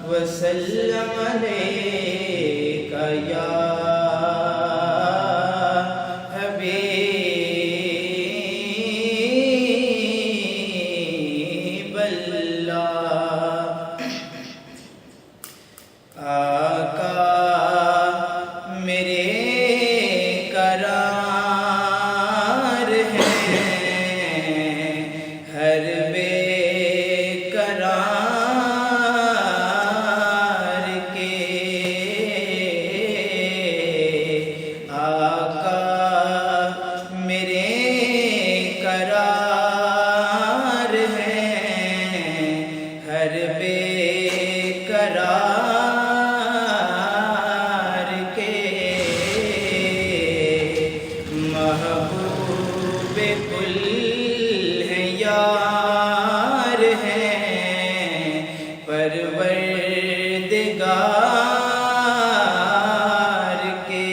وسلم علیک یا حبیب اللہ۔ آقا میرے قرار ہیں، ہر بے قرار کے آقا میرے قرار ہیں، ہر بے قرار کے محبوب کل ہیں، یار ہیں، پروردگار کے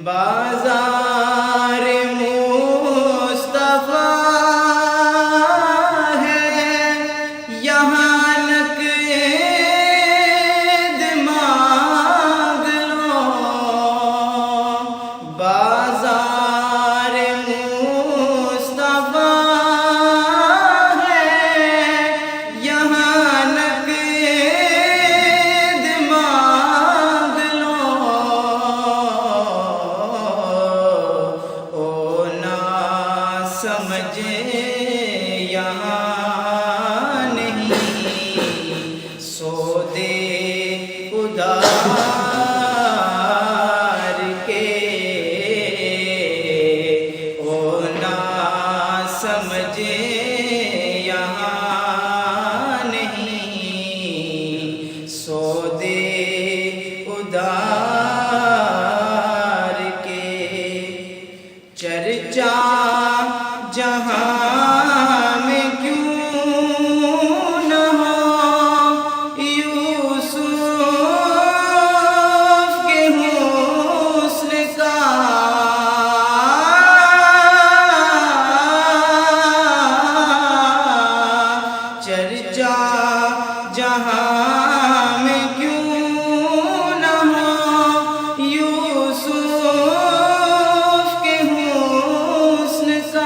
بازار مصطفیٰ ہے، یہاں نقد مانگ لو۔ بازار مصطفیٰ ہے، یہاں نقد مانگ لو۔ او نا سمجھے یہاں نہیں، سودے ادار کے او نا سمجھے یہاں نہیں، سودے ادار کے چرچا جہاں میں کیوں نہ ہو یوسف کے حسن کا، چرچا جہاں میں کیوں نہ ہو یوسف کے حسن کا۔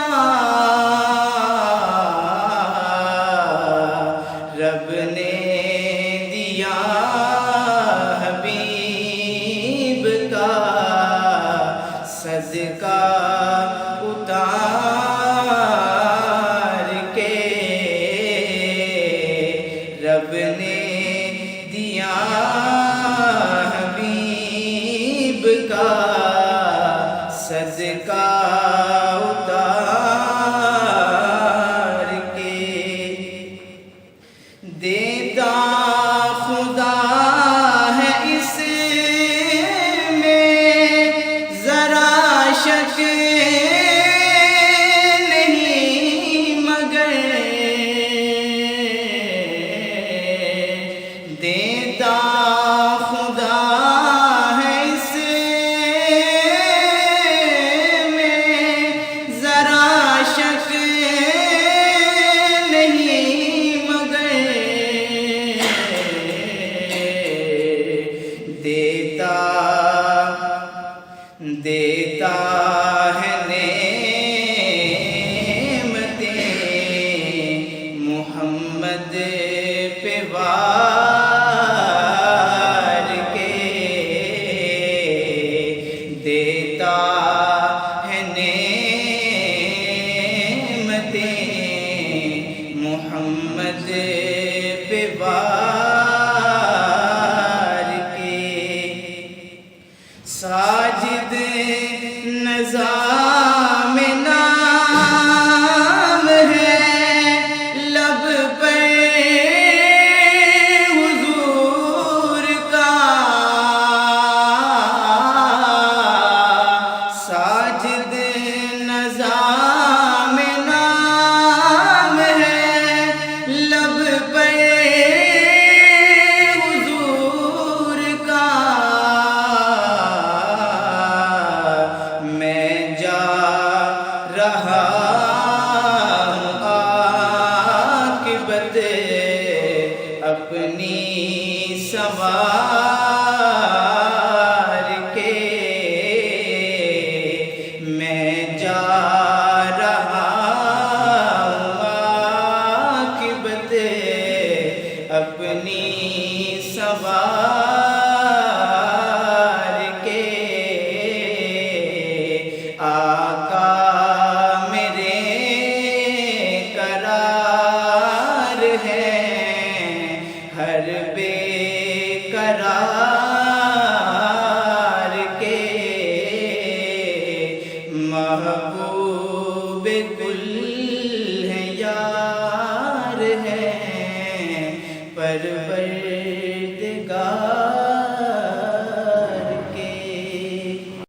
جا رہا ہوں عاقبت اپنی سوار کے، آقا میرے قرار ہے ہر بے قرار کے، محبوب کل ہے یار ہے پروردگار